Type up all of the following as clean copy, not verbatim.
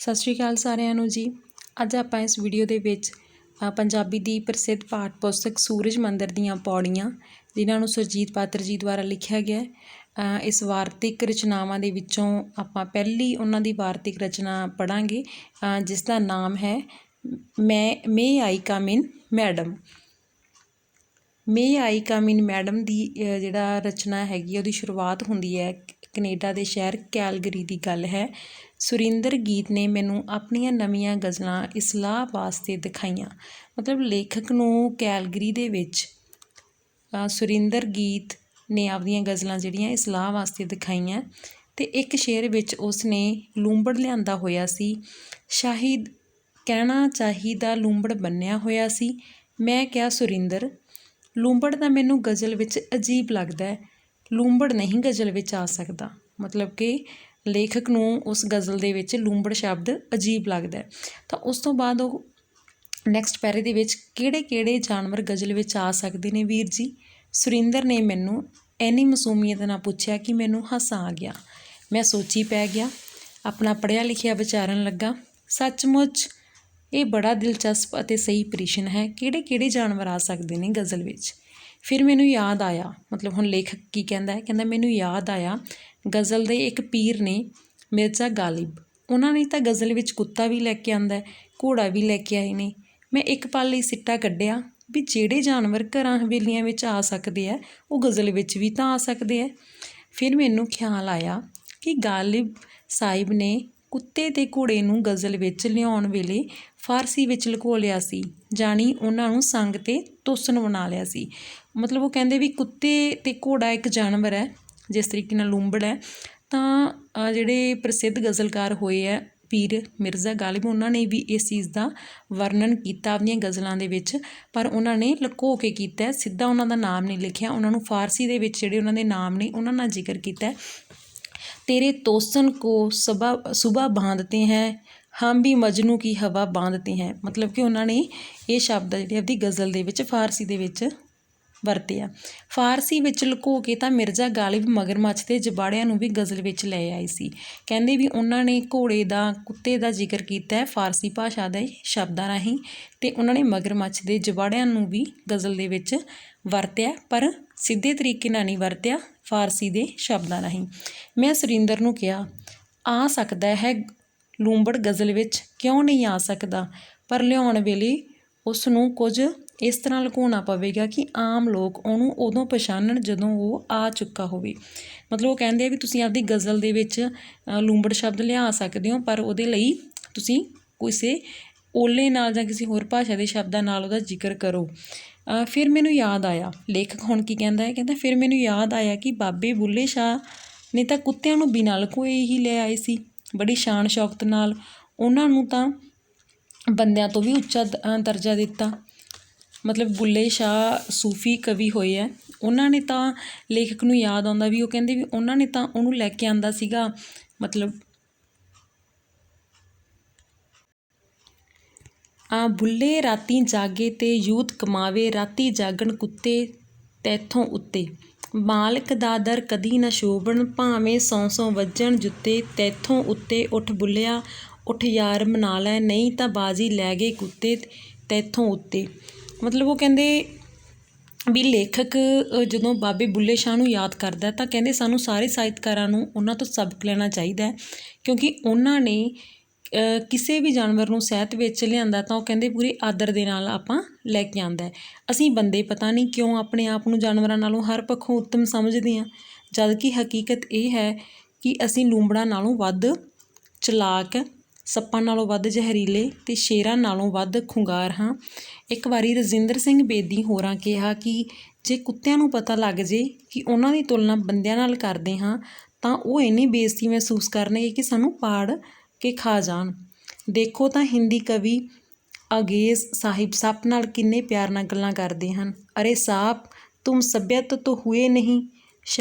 ਸਤਿ ਸ਼੍ਰੀ ਅਕਾਲ ਸਾਰਿਆਂ ਨੂੰ ਜੀ। ਅੱਜ ਆਪਾਂ ਇਸ ਵੀਡੀਓ ਦੇ ਵਿੱਚ ਪੰਜਾਬੀ ਦੀ ਪ੍ਰਸਿੱਧ ਪਾਠ ਪੁਸਤਕ ਸੂਰਜ ਮੰਦਰ ਦੀਆਂ ਪੌੜੀਆਂ, ਜਿਨ੍ਹਾਂ ਨੂੰ ਸੁਰਜੀਤ ਪਾਤਰ ਜੀ ਦੁਆਰਾ ਲਿਖਿਆ ਗਿਆ, ਇਸ ਵਾਰਤਿਕ ਰਚਨਾਵਾਂ ਦੇ ਵਿੱਚੋਂ ਆਪਾਂ ਪਹਿਲੀ ਉਹਨਾਂ ਦੀ ਵਾਰਤਿਕ ਰਚਨਾ ਪੜ੍ਹਾਂਗੇ, ਜਿਸ ਦਾ ਨਾਮ ਹੈ ਮੇ ਆਈ ਕਮ ਇਨ ਮੈਡਮ। ਮੇ ਆਈ ਕਮ ਇਨ ਮੈਡਮ ਦੀ ਜਿਹੜਾ ਰਚਨਾ ਹੈਗੀ ਉਹਦੀ ਸ਼ੁਰੂਆਤ ਹੁੰਦੀ ਹੈ ਕੈਨੇਡਾ ਦੇ ਸ਼ਹਿਰ ਕੈਲਗਰੀ ਦੀ ਗੱਲ ਹੈ। ਸੁਰਿੰਦਰ ਗੀਤ ਨੇ ਮੈਨੂੰ ਆਪਣੀਆਂ ਨਵੀਆਂ ਗਜ਼ਲਾਂ ਇਸਲਾਹ ਵਾਸਤੇ ਦਿਖਾਈਆਂ। ਮਤਲਬ ਲੇਖਕ ਨੂੰ ਕੈਲਗਰੀ ਦੇ ਵਿੱਚ ਸੁਰਿੰਦਰ ਗੀਤ ਨੇ ਆਪਦੀਆਂ ਗਜ਼ਲਾਂ ਜਿਹੜੀਆਂ ਇਸਲਾਹ ਵਾਸਤੇ ਦਿਖਾਈਆਂ, ਅਤੇ ਇੱਕ ਸ਼ੇਰ ਵਿੱਚ ਉਸ ਨੇ ਲੂੰਬੜ ਲਿਆਂਦਾ ਹੋਇਆ ਸੀ। ਸ਼ਾਹਿਦ ਕਹਿਣਾ ਚਾਹੀਦਾ ਲੂੰਬੜ ਬੰਨਿਆ ਹੋਇਆ ਸੀ। ਮੈਂ ਕਿਹਾ ਸੁਰਿੰਦਰ, ਲੂੰਬੜ ਤਾਂ ਮੈਨੂੰ ਗਜ਼ਲ ਵਿੱਚ ਅਜੀਬ ਲੱਗਦਾ ਹੈ, ਲੂੰਬੜ ਨਹੀਂ ਗਜ਼ਲ ਵਿੱਚ ਆ ਸਕਦਾ। ਮਤਲਬ ਕਿ ਲੇਖਕ ਨੂੰ ਉਸ ਗਜ਼ਲ ਦੇ ਵਿੱਚ ਲੂੰਬੜ ਸ਼ਬਦ ਅਜੀਬ ਲੱਗਦਾ। ਤਾਂ ਉਸ ਤੋਂ ਬਾਅਦ ਉਹ ਨੈਕਸਟ ਪੈਰੇ ਦੇ ਵਿੱਚ ਕਿਹੜੇ ਕਿਹੜੇ ਜਾਨਵਰ ਗਜ਼ਲ ਵਿੱਚ ਆ ਸਕਦੇ ਨੇ ਵੀਰ ਜੀ। ਸੁਰਿੰਦਰ ਨੇ ਮੈਨੂੰ ਇੰਨੀ ਮਾਸੂਮੀਅਤ ਨਾਲ ਪੁੱਛਿਆ ਕਿ ਮੈਨੂੰ ਹਾਸਾ ਆ ਗਿਆ। ਮੈਂ ਸੋਚੀ ਪੈ ਗਿਆ, ਆਪਣਾ ਪੜ੍ਹਿਆ ਲਿਖਿਆ ਵਿਚਾਰਨ ਲੱਗਾ। ਸੱਚਮੁੱਚ ਇਹ ਬੜਾ ਦਿਲਚਸਪ ਅਤੇ ਸਹੀ ਪ੍ਰਸ਼ਨ ਹੈ, ਕਿਹੜੇ ਕਿਹੜੇ ਜਾਨਵਰ ਆ ਸਕਦੇ ਨੇ ਗਜ਼ਲ ਵਿੱਚ। ਫਿਰ ਮੈਨੂੰ ਯਾਦ ਆਇਆ, ਮਤਲਬ ਹੁਣ ਲੇਖਕ ਕੀ ਕਹਿੰਦਾ ਹੈ, ਕਹਿੰਦਾ ਮੈਨੂੰ ਯਾਦ ਆਇਆ ਗਜ਼ਲ ਦੇ ਇੱਕ ਪੀਰ ਨੇ ਮਿਰਜ਼ਾ ਗਾਲਿਬ, ਉਹਨਾਂ ਨੇ ਤਾਂ ਗਜ਼ਲ ਵਿੱਚ ਕੁੱਤਾ ਵੀ ਲੈ ਕੇ ਆਂਦਾ, ਘੋੜਾ ਵੀ ਲੈ ਕੇ ਆਏ ਨੇ। ਮੈਂ ਇੱਕ ਪਲ ਲਈ ਸਿੱਟਾ ਕੱਢਿਆ ਵੀ ਜਿਹੜੇ ਜਾਨਵਰ ਘਰਾਂ ਹਵੇਲੀਆਂ ਵਿੱਚ ਆ ਸਕਦੇ ਆ, ਉਹ ਗਜ਼ਲ ਵਿੱਚ ਵੀ ਤਾਂ ਆ ਸਕਦੇ ਆ। ਫਿਰ ਮੈਨੂੰ ਖਿਆਲ ਆਇਆ ਕਿ ਗਾਲਿਬ ਸਾਹਿਬ ਨੇ ਕੁੱਤੇ ਅਤੇ ਘੋੜੇ ਨੂੰ ਗਜ਼ਲ ਵਿੱਚ ਲਿਆਉਣ ਵੇਲੇ ਫਾਰਸੀ ਵਿੱਚ ਲੁਕੋ ਲਿਆ ਸੀ, ਜਾਣੀ ਉਹਨਾਂ ਨੂੰ ਸੰਗ ਅਤੇ ਤੋਸਨ ਬਣਾ ਲਿਆ ਸੀ। ਮਤਲਬ ਉਹ ਕਹਿੰਦੇ ਵੀ ਕੁੱਤੇ ਅਤੇ ਘੋੜਾ ਇੱਕ ਜਾਨਵਰ ਹੈ, ਜਿਸ ਤਰੀਕੇ ਨਾਲ ਲੂੰਬੜ ਹੈ। ਤਾਂ ਜਿਹੜੇ ਪ੍ਰਸਿੱਧ ਗਜ਼ਲਕਾਰ ਹੋਏ ਹੈ ਪੀਰ ਮਿਰਜ਼ਾ ਗਾਲਿਬ, ਉਹਨਾਂ ਨੇ ਵੀ ਇਸ ਚੀਜ਼ ਦਾ ਵਰਣਨ ਕੀਤਾ ਆਪਣੀਆਂ ਗਜ਼ਲਾਂ ਦੇ ਵਿੱਚ, ਪਰ ਉਹਨਾਂ ਨੇ ਲੁਕੋ ਕੇ ਕੀਤਾ, ਸਿੱਧਾ ਉਹਨਾਂ ਦਾ ਨਾਮ ਨਹੀਂ ਲਿਖਿਆ। ਉਹਨਾਂ ਨੂੰ ਫਾਰਸੀ ਦੇ ਵਿੱਚ ਜਿਹੜੇ ਉਹਨਾਂ ਦੇ ਨਾਮ ਨੇ ਉਹਨਾਂ ਨਾਲ ਜ਼ਿਕਰ ਕੀਤਾ। ਤੇਰੇ ਤੋਸਨ ਕੋ ਸੁਬਾ ਬਾਂਧਤੇ ਹੈ, ਹਮ ਵੀ ਮਜਨੂ ਕੀ ਹਵਾ ਬਾਂਧਤੇ ਹੈ। ਮਤਲਬ ਕਿ ਉਹਨਾਂ ਨੇ ਇਹ ਸ਼ਬਦ ਜਿਹੜੇ ਆਪਣੀ ਗਜ਼ਲ ਦੇ ਵਿੱਚ ਫਾਰਸੀ ਦੇ ਵਿੱਚ ਵਰਤੇ ਆ। ਫਾਰਸੀ ਵਿੱਚ ਲੁਕੋ ਕੇ ਤਾਂ ਮਿਰਜ਼ਾ ਗਾਲਿਬ ਮਗਰਮੱਛ ਦੇ ਜਬਾੜਿਆਂ ਨੂੰ ਵੀ ਗਜ਼ਲ ਵਿੱਚ ਲੈ ਆਏ ਸੀ। ਕਹਿੰਦੇ ਵੀ ਉਹਨਾਂ ਨੇ ਘੋੜੇ ਦਾ, ਕੁੱਤੇ ਦਾ ਜ਼ਿਕਰ ਕੀਤਾ ਫਾਰਸੀ ਭਾਸ਼ਾ ਦੇ ਸ਼ਬਦਾਂ ਰਾਹੀਂ, ਅਤੇ ਉਹਨਾਂ ਨੇ ਮਗਰਮੱਛ ਦੇ ਜਬਾੜਿਆਂ ਨੂੰ ਵੀ ਗਜ਼ਲ ਦੇ ਵਿੱਚ ਵਰਤਿਆ, ਪਰ ਸਿੱਧੇ ਤਰੀਕੇ ਨਾਲ ਨਹੀਂ ਵਰਤਿਆ, ਫਾਰਸੀ ਦੇ ਸ਼ਬਦਾਂ ਰਾਹੀਂ। ਮੈਂ ਸੁਰਿੰਦਰ ਨੂੰ ਕਿਹਾ, ਆ ਸਕਦਾ ਹੈ ਲੂੰਬੜ ਗਜ਼ਲ ਵਿੱਚ, ਕਿਉਂ ਨਹੀਂ ਆ ਸਕਦਾ, ਪਰ ਲਿਆਉਣ ਵੇਲੇ ਉਸ ਨੂੰ ਕੁਝ ਇਸ ਤਰ੍ਹਾਂ ਲੁਕਾਉਣਾ ਪਵੇਗਾ ਕਿ ਆਮ ਲੋਕ ਉਹਨੂੰ ਉਦੋਂ ਪਛਾਣਨ ਜਦੋਂ ਉਹ ਆ ਚੁੱਕਾ ਹੋਵੇ। ਮਤਲਬ ਉਹ ਕਹਿੰਦੇ ਆ ਵੀ ਤੁਸੀਂ ਆਪਦੀ ਗਜ਼ਲ ਦੇ ਵਿੱਚ ਲੂੰਬੜ ਸ਼ਬਦ ਲਿਆ ਸਕਦੇ ਹੋ, ਪਰ ਉਹਦੇ ਲਈ ਤੁਸੀਂ ਕਿਸੇ ਓਲੇ ਨਾਲ ਜਾਂ ਕਿਸੇ ਹੋਰ ਭਾਸ਼ਾ ਦੇ ਸ਼ਬਦਾਂ ਨਾਲ ਉਹਦਾ ਜ਼ਿਕਰ ਕਰੋ। ਫਿਰ ਮੈਨੂੰ ਯਾਦ ਆਇਆ, ਲੇਖਕ ਹੁਣ ਕੀ ਕਹਿੰਦਾ ਹੈ, ਕਹਿੰਦਾ ਫਿਰ ਮੈਨੂੰ ਯਾਦ ਆਇਆ ਕਿ ਬਾਬੇ ਬੁੱਲ੍ਹੇ ਸ਼ਾਹ ਨੇ ਤਾਂ ਕੁੱਤਿਆਂ ਨੂੰ ਬਿਨਾਂ ਲੁਕੋਏ ਹੀ ਲੈ ਆਏ ਸੀ, ਬੜੀ ਸ਼ਾਨ ਸ਼ੌਕਤ ਨਾਲ। ਉਹਨਾਂ ਨੂੰ ਤਾਂ ਬੰਦਿਆਂ ਤੋਂ ਵੀ ਉੱਚਾ ਦਰਜਾ ਦਿੱਤਾ। ਮਤਲਬ ਬੁੱਲ੍ਹੇ ਸ਼ਾਹ ਸੂਫੀ ਕਵੀ ਹੋਏ ਹੈ, ਉਹਨਾਂ ਨੇ ਤਾਂ, ਲੇਖਕ ਨੂੰ ਯਾਦ ਆਉਂਦਾ ਵੀ ਉਹ ਕਹਿੰਦੇ ਵੀ ਉਹਨਾਂ ਨੇ ਤਾਂ ਉਹਨੂੰ ਲੈ ਕੇ ਆਂਦਾ ਸੀਗਾ, ਮਤਲਬ ਬੁੱਲ੍ਹੇ ਰਾਤੀਂ ਜਾਗੇ ਤੇ ਯੂਥ ਕਮਾਵੇ, ਰਾਤੀਂ ਜਾਗਣ ਕੁੱਤੇ ਤੈਥੋਂ ਉੱਤੇ, ਮਾਲਕ ਦਾ ਦਰ ਕਦੀ ਨਾ ਸ਼ੋਭਣ, ਭਾਵੇਂ 100 ਵੱਜਣ ਜੁੱਤੇ ਤੈਥੋਂ ਉੱਤੇ। ਉੱਠ ਬੁੱਲ੍ਹਿਆ ਉੱਠ ਯਾਰ ਮਨਾ ਲੈ, ਨਹੀਂ ਤਾਂ ਬਾਜੀ ਲੈ ਗਏ ਕੁੱਤੇ ਤੈਥੋਂ ਉੱਤੇ। ਮਤਲਬ ਉਹ ਕਹਿੰਦੇ ਵੀ ਲੇਖਕ ਜਦੋਂ ਬਾਬੇ ਬੁੱਲ੍ਹੇ ਸ਼ਾਹ ਨੂੰ ਯਾਦ ਕਰਦਾ ਤਾਂ ਕਹਿੰਦੇ ਸਾਨੂੰ ਸਾਰੇ ਸਾਹਿਤਕਾਰਾਂ ਨੂੰ ਉਹਨਾਂ ਤੋਂ ਸਬਕ ਲੈਣਾ ਚਾਹੀਦਾ, ਕਿਉਂਕਿ ਉਹਨਾਂ ਨੇ ਕਿਸੇ ਵੀ ਜਾਨਵਰ ਨੂੰ ਸਾਹਿਤ ਵਿੱਚ ਲਿਆਂਦਾ ਤਾਂ ਉਹ ਕਹਿੰਦੇ ਪੂਰੇ ਆਦਰ ਦੇ ਨਾਲ ਆਪਾਂ ਲੈ ਕੇ ਆਂਦਾ। ਅਸੀਂ ਬੰਦੇ ਪਤਾ ਨਹੀਂ ਕਿਉਂ ਆਪਣੇ ਆਪ ਨੂੰ ਜਾਨਵਰਾਂ ਨਾਲੋਂ ਹਰ ਪੱਖੋਂ ਉੱਤਮ ਸਮਝਦੇ ਹਾਂ, ਜਦ ਕਿ ਹਕੀਕਤ ਇਹ ਹੈ ਕਿ ਅਸੀਂ ਲੂੰਬੜਾਂ ਨਾਲੋਂ ਵੱਧ ਚਲਾਕ, ਸੱਪਾਂ ਨਾਲੋਂ ਵੱਧ ਜ਼ਹਿਰੀਲੇ ਅਤੇ ਸ਼ੇਰਾਂ ਨਾਲੋਂ ਵੱਧ ਖੁੰਗਾਰ ਹਾਂ। ਇੱਕ ਵਾਰੀ ਰਜਿੰਦਰ ਸਿੰਘ ਬੇਦੀ ਹੋਰਾਂ ਕਿਹਾ ਕਿ ਜੇ ਕੁੱਤਿਆਂ ਨੂੰ ਪਤਾ ਲੱਗ ਜੇ ਕਿ ਉਹਨਾਂ ਦੀ ਤੁਲਨਾ ਬੰਦਿਆਂ ਨਾਲ ਕਰਦੇ ਹਾਂ ਤਾਂ ਉਹ ਇੰਨੀ ਬੇਇੱਜ਼ਤੀ ਮਹਿਸੂਸ ਕਰਨਗੇ ਕਿ ਸਾਨੂੰ ਪਾੜ ਕੇ ਖਾ ਜਾਣ। ਦੇਖੋ ਤਾਂ ਹਿੰਦੀ ਕਵੀ ਅੰਗਰੇਜ਼ ਸਾਹਿਬ ਸੱਪ ਨਾਲ ਕਿੰਨੇ ਪਿਆਰ ਨਾਲ ਗੱਲਾਂ ਕਰਦੇ ਹਨ। ਅਰੇ ਸਾਪ, ਤੁਮ ਸੱਭਿਅਤ ਤੋਂ ਹੁਏ ਨਹੀਂ,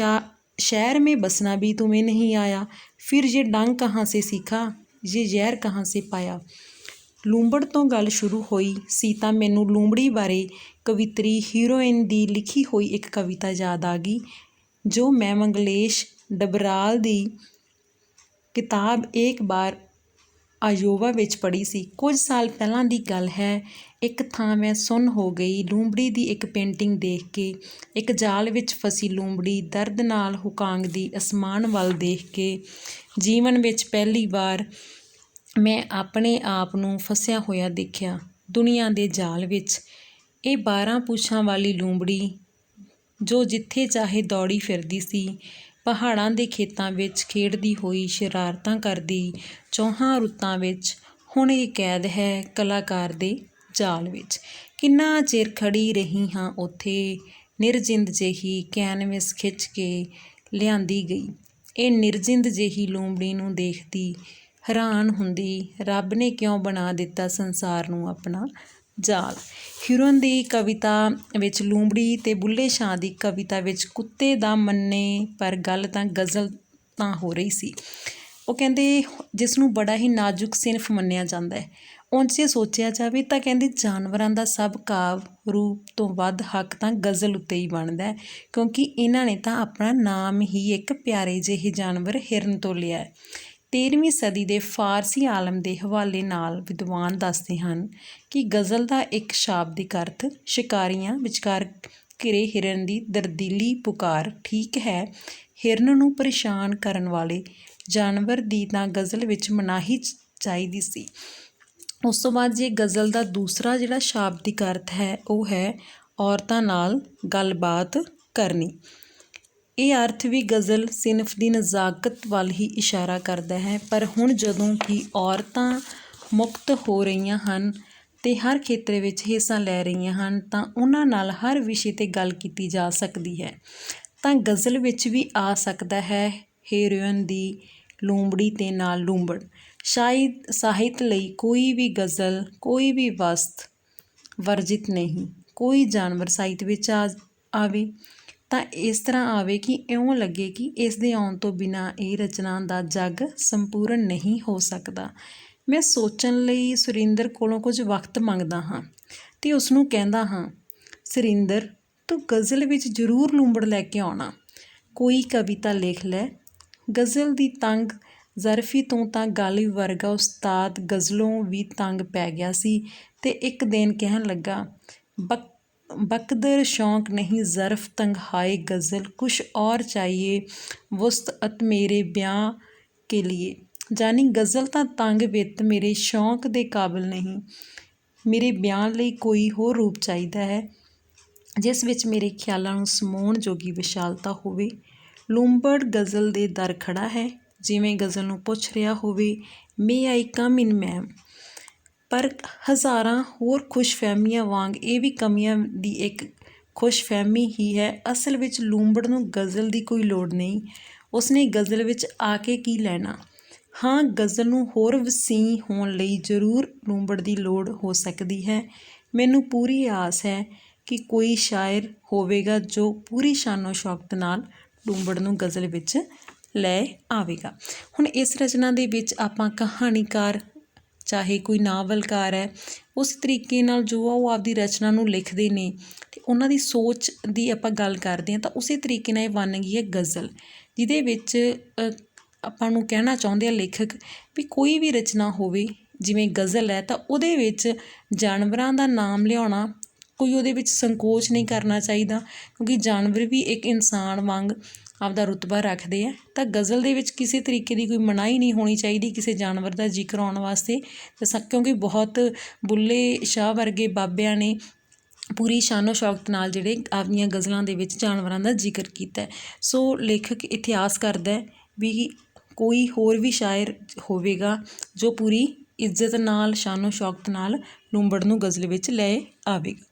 शहर में बसना भी तुम्हें नहीं आया, फिर ये डंग कहाँ से सीखा, ये ਜ਼ਹਿਰ कहाँ से पाया। ਲੂੰਬੜ ਤੋਂ ਗੱਲ ਸ਼ੁਰੂ ਹੋਈ ਸੀ ਤਾਂ ਮੈਨੂੰ ਲੂੰਬੜੀ ਬਾਰੇ ਕਵਿਤਰੀ ਹੀਰੋਇਨ ਦੀ ਲਿਖੀ ਹੋਈ ਇੱਕ ਕਵਿਤਾ ਯਾਦ ਆ ਗਈ, ਜੋ ਮੈਂ ਮੰਗਲੇਸ਼ ਡਬਰਾਲ ਦੀ ਕਿਤਾਬ ਇੱਕ ਬਾਰ ਆਯੋਵਾ ਵਿੱਚ ਪੜ੍ਹੀ ਸੀ। ਕੁਝ ਸਾਲ ਪਹਿਲਾਂ ਦੀ ਗੱਲ ਹੈ। ਇੱਕ ਥਾਂ ਮੈਂ ਸੁੰਨ ਹੋ ਗਈ ਲੂੰਬੜੀ ਦੀ ਇੱਕ ਪੇਂਟਿੰਗ ਦੇਖ ਕੇ। ਇੱਕ ਜਾਲ ਵਿੱਚ ਫਸੀ ਲੂੰਬੜੀ ਦਰਦ ਨਾਲ ਹੁਕਾਂਗਦੀ ਅਸਮਾਨ ਵੱਲ ਦੇਖ ਕੇ। ਜੀਵਨ ਵਿੱਚ ਪਹਿਲੀ ਵਾਰ ਮੈਂ ਆਪਣੇ ਆਪ ਨੂੰ ਫਸਿਆ ਹੋਇਆ ਦੇਖਿਆ ਦੁਨੀਆ ਦੇ ਜਾਲ ਵਿੱਚ। ਇਹ 12 ਪੂਛਾਂ ਵਾਲੀ ਲੂੰਬੜੀ ਜੋ ਜਿੱਥੇ ਚਾਹੇ ਦੌੜੀ ਫਿਰਦੀ ਸੀ, ਪਹਾੜਾਂ ਦੇ ਖੇਤਾਂ ਵਿੱਚ ਖੇਡਦੀ ਹੋਈ, ਸ਼ਰਾਰਤਾਂ ਕਰਦੀ, ਚੌਹਾਂ ਰੁੱਤਾਂ ਵਿੱਚ, ਹੁਣ ਇਹ ਕੈਦ ਹੈ ਕਲਾਕਾਰ ਦੇ ਜਾਲ ਵਿੱਚ। ਕਿੰਨਾ ਚਿਰ ਖੜ੍ਹੀ ਰਹੀ ਹਾਂ ਉੱਥੇ, ਨਿਰਜਿੰਦ ਜਿਹੀ ਕੈਨਵਸ ਖਿੱਚ ਕੇ ਲਿਆਂਦੀ ਗਈ। ਇਹ ਨਿਰਜਿੰਦ ਜਿਹੀ ਲੂੰਬੜੀ ਨੂੰ ਦੇਖਦੀ ਹੈਰਾਨ ਹੁੰਦੀ, ਰੱਬ ਨੇ ਕਿਉਂ ਬਣਾ ਦਿੱਤਾ ਸੰਸਾਰ ਨੂੰ ਆਪਣਾ ਜਾਲ। ਹਿਊਰਨ ਦੀ ਕਵਿਤਾ ਵਿੱਚ ਲੂੰਬੜੀ ਤੇ ਬੁੱਲ੍ਹੇ ਸ਼ਾਹ ਦੀ ਕਵਿਤਾ ਵਿੱਚ ਕੁੱਤੇ ਦਾ ਮੰਨੇ, ਪਰ ਗੱਲ ਤਾਂ ਗਜ਼ਲ ਤਾਂ ਹੋ ਰਹੀ ਸੀ। ਉਹ ਕਹਿੰਦੇ ਜਿਸ ਨੂੰ ਬੜਾ ਹੀ ਨਾਜ਼ੁਕ ਸਿਨਫ ਮੰਨਿਆ ਜਾਂਦਾ ਹੈ। ਉਂਝ ਜੇ ਸੋਚਿਆ ਜਾਵੇ ਤਾਂ ਕਹਿੰਦੇ ਜਾਨਵਰਾਂ ਦਾ ਸਭ ਕਾਵਿ ਰੂਪ ਤੋਂ ਵੱਧ ਹੱਕ ਤਾਂ ਗਜ਼ਲ ਉੱਤੇ ਹੀ ਬਣਦਾ ਹੈ, ਕਿਉਂਕਿ ਇਹਨਾਂ ਨੇ ਤਾਂ ਆਪਣਾ ਨਾਮ ਹੀ ਇੱਕ ਪਿਆਰੇ ਜਿਹੇ ਜਾਨਵਰ ਹਿਰਨ ਤੋਂ ਲਿਆ ਹੈ। 13ਵੀਂ ਸਦੀ ਦੇ ਫਾਰਸੀ ਆਲਮ ਦੇ ਹਵਾਲੇ ਨਾਲ ਵਿਦਵਾਨ ਦੱਸਦੇ ਹਨ ਕਿ ਗਜ਼ਲ ਦਾ ਇੱਕ ਸ਼ਾਬਦਿਕ ਅਰਥ ਸ਼ਿਕਾਰੀਆਂ ਵਿਚਕਾਰ ਘਿਰੇ ਹਿਰਨ ਦੀ ਦਰਦੀਲੀ ਪੁਕਾਰ। ਠੀਕ ਹੈ, ਹਿਰਨ ਨੂੰ ਪਰੇਸ਼ਾਨ ਕਰਨ ਵਾਲੇ ਜਾਨਵਰ ਦੀ ਤਾਂ ਗਜ਼ਲ ਵਿੱਚ ਮਨਾਹੀ ਚਾਹੀਦੀ ਸੀ। ਉਸ ਤੋਂ ਬਾਅਦ ਜੇ ਗਜ਼ਲ ਦਾ ਦੂਸਰਾ ਜਿਹੜਾ ਸ਼ਾਬਦਿਕ ਅਰਥ ਹੈ ਉਹ ਹੈ ਔਰਤਾਂ ਨਾਲ ਗੱਲਬਾਤ ਕਰਨੀ। ਇਹ ਅਰਥ ਵੀ ਗਜ਼ਲ ਸਿਨਫ ਦੀ ਨਜ਼ਾਕਤ ਵੱਲ ਹੀ ਇਸ਼ਾਰਾ ਕਰਦਾ ਹੈ। ਪਰ ਹੁਣ ਜਦੋਂ ਕਿ ਔਰਤਾਂ ਮੁਕਤ ਹੋ ਰਹੀਆਂ ਹਨ ਅਤੇ ਹਰ ਖੇਤਰ ਵਿੱਚ ਹਿੱਸਾ ਲੈ ਰਹੀਆਂ ਹਨ, ਤਾਂ ਉਹਨਾਂ ਨਾਲ ਹਰ ਵਿਸ਼ੇ 'ਤੇ ਗੱਲ ਕੀਤੀ ਜਾ ਸਕਦੀ ਹੈ। ਤਾਂ ਗਜ਼ਲ ਵਿੱਚ ਵੀ ਆ ਸਕਦਾ ਹੈ ਹੀਰੋਇਨ ਦੀ ਲੂੰਬੜੀ ਤੇ ਨਾਲ ਲੂੰਬੜ। ਸ਼ਾਇਦ ਸਾਹਿਤ ਲਈ ਕੋਈ ਵੀ ਗਜ਼ਲ, ਕੋਈ ਵੀ ਵਸਤ ਵਰਜਿਤ ਨਹੀਂ। ਕੋਈ ਜਾਨਵਰ ਸਾਹਿਤ ਵਿੱਚ ਆਵੇ ਤਾਂ ਇਸ ਤਰ੍ਹਾਂ ਆਵੇ ਕਿ ਇਉਂ ਲੱਗੇ ਕਿ ਇਸ ਦੇ ਆਉਣ ਤੋਂ ਬਿਨਾਂ ਇਹ ਰਚਨਾ ਦਾ ਜੱਗ ਸੰਪੂਰਨ ਨਹੀਂ ਹੋ ਸਕਦਾ। ਮੈਂ ਸੋਚਣ ਲਈ ਸੁਰਿੰਦਰ ਕੋਲੋਂ ਕੁਝ ਵਕਤ ਮੰਗਦਾ ਹਾਂ ਅਤੇ ਉਸਨੂੰ ਕਹਿੰਦਾ ਹਾਂ, ਸੁਰਿੰਦਰ ਤੂੰ ਗਜ਼ਲ ਵਿੱਚ ਜ਼ਰੂਰ ਲੂੰਬੜ ਲੈ ਕੇ ਆਉਣਾ। ਕੋਈ ਕਵਿਤਾ ਲਿਖ ਲੈ। ਗਜ਼ਲ ਦੀ ਤੰਗ ਜ਼ਰਫੀ ਤੋਂ ਤਾਂ ਗਾਲਿਬ ਵਰਗਾ ਉਸਤਾਦ ਗਜ਼ਲੋਂ ਵੀ ਤੰਗ ਪੈ ਗਿਆ ਸੀ ਅਤੇ ਇੱਕ ਦਿਨ ਕਹਿਣ ਲੱਗਾ, बकदर शौक़ नहीं ज़र्फ़ तंग हाय गज़ल, कुछ और चाहिए वुसअत मेरे ब्याह के लिए। जानी गज़ल ਤਾਂ ਤੰਗ ਵਿੱਤ ਮੇਰੇ ਸ਼ੌਂਕ ਦੇ ਕਾਬਿਲ ਨਹੀਂ। ਮੇਰੇ ਬਿਆਨ ਲਈ ਕੋਈ ਹੋਰ ਰੂਪ ਚਾਹੀਦਾ ਹੈ ਜਿਸ ਵਿੱਚ ਮੇਰੇ ਖਿਆਲਾਂ ਨੂੰ ਸਮਾਉਣ ਜੋਗੀ ਵਿਸ਼ਾਲਤਾ ਹੋਵੇ। ਲੂੰਬੜ ਗਜ਼ਲ ਦੇ ਦਰ ਖੜ੍ਹਾ ਹੈ, ਜਿਵੇਂ ਗਜ਼ਲ ਨੂੰ ਪੁੱਛ ਰਿਹਾ ਹੋਵੇ, ਮੇ ਆਈ ਕਮ ਇਨ ਮੈਮ। ਪਰ ਹਜ਼ਾਰਾਂ ਹੋਰ ਖੁਸ਼ਫਹਿਮੀਆਂ ਵਾਂਗ ਇਹ ਵੀ ਕਮੀਆਂ ਦੀ ਇੱਕ ਖੁਸ਼ਫਹਿਮੀ ਹੀ ਹੈ। ਅਸਲ ਵਿੱਚ ਲੂੰਬੜ ਨੂੰ ਗਜ਼ਲ ਦੀ ਕੋਈ ਲੋੜ ਨਹੀਂ। ਉਸਨੇ ਗਜ਼ਲ ਵਿੱਚ ਆ ਕੇ ਕੀ ਲੈਣਾ? ਹਾਂ, ਗਜ਼ਲ ਨੂੰ ਹੋਰ ਵਸੀਹ ਹੋਣ ਲਈ ਜ਼ਰੂਰ ਲੂੰਬੜ ਦੀ ਲੋੜ ਹੋ ਸਕਦੀ ਹੈ। ਮੈਨੂੰ ਪੂਰੀ ਆਸ ਹੈ ਕਿ ਕੋਈ ਸ਼ਾਇਰ ਹੋਵੇਗਾ ਜੋ ਪੂਰੀ ਸ਼ਾਨੋ ਸ਼ੌਕਤ ਨਾਲ ਲੂੰਬੜ ਨੂੰ ਗਜ਼ਲ ਵਿੱਚ ਲੈ ਆਵੇਗਾ। ਹੁਣ ਇਸ ਰਚਨਾ ਦੇ ਵਿੱਚ ਆਪਾਂ ਕਹਾਣੀਕਾਰ ਚਾਹੇ ਕੋਈ ਨਾਵਲਕਾਰ ਹੈ, ਉਸ ਤਰੀਕੇ ਨਾਲ ਜੋ ਆ ਉਹ ਆਪਦੀ ਰਚਨਾ ਨੂੰ ਲਿਖਦੇ ਨੇ ਅਤੇ ਉਹਨਾਂ ਦੀ ਸੋਚ ਦੀ ਆਪਾਂ ਗੱਲ ਕਰਦੇ ਹਾਂ ਤਾਂ ਉਸੇ ਤਰੀਕੇ ਨਾਲ ਇਹ ਬਣ ਗਈ ਹੈ ਗਜ਼ਲ, ਜਿਹਦੇ ਵਿੱਚ ਆਪਾਂ ਨੂੰ ਕਹਿਣਾ ਚਾਹੁੰਦੇ ਆ ਲੇਖਕ ਵੀ ਕੋਈ ਵੀ ਰਚਨਾ ਹੋਵੇ ਜਿਵੇਂ ਗਜ਼ਲ ਹੈ ਤਾਂ ਉਹਦੇ ਵਿੱਚ ਜਾਨਵਰਾਂ ਦਾ ਨਾਮ ਲਿਆਉਣਾ ਕੋਈ ਉਹਦੇ ਵਿੱਚ ਸੰਕੋਚ ਨਹੀਂ ਕਰਨਾ ਚਾਹੀਦਾ, ਕਿਉਂਕਿ ਜਾਨਵਰ ਵੀ ਇੱਕ ਇਨਸਾਨ ਵਾਂਗ ਆਪਦਾ ਰੁਤਬਾ ਰੱਖਦੇ ਆ। ਤਾਂ ਗਜ਼ਲ ਦੇ ਵਿੱਚ ਕਿਸੇ ਤਰੀਕੇ ਦੀ ਕੋਈ ਮਨਾਹੀ ਨਹੀਂ ਹੋਣੀ ਚਾਹੀਦੀ ਕਿਸੇ ਜਾਨਵਰ ਦਾ ਜ਼ਿਕਰ ਆਉਣ ਵਾਸਤੇ, ਕਿਉਂਕਿ ਬਹੁਤ ਬੁੱਲ੍ਹੇ ਸ਼ਾਹ ਵਰਗੇ ਬਾਬਿਆਂ ਨੇ ਪੂਰੀ ਸ਼ਾਨੋ ਸ਼ੌਕਤ ਨਾਲ ਜਿਹੜੇ ਆਪਣੀਆਂ ਗਜ਼ਲਾਂ ਦੇ ਵਿੱਚ ਜਾਨਵਰਾਂ ਦਾ ਜ਼ਿਕਰ ਕੀਤਾ। ਸੋ ਲੇਖਕ ਇੱਥੇ ਆਸ ਕਰਦਾ ਵੀ ਕੋਈ ਹੋਰ ਵੀ ਸ਼ਾਇਰ ਹੋਵੇਗਾ ਜੋ ਪੂਰੀ ਇੱਜ਼ਤ ਨਾਲ ਸ਼ਾਨੋ ਸ਼ੌਕਤ ਨਾਲ ਲੂੰਬੜ ਨੂੰ ਗਜ਼ਲ ਵਿੱਚ ਲੈ ਆਵੇਗਾ।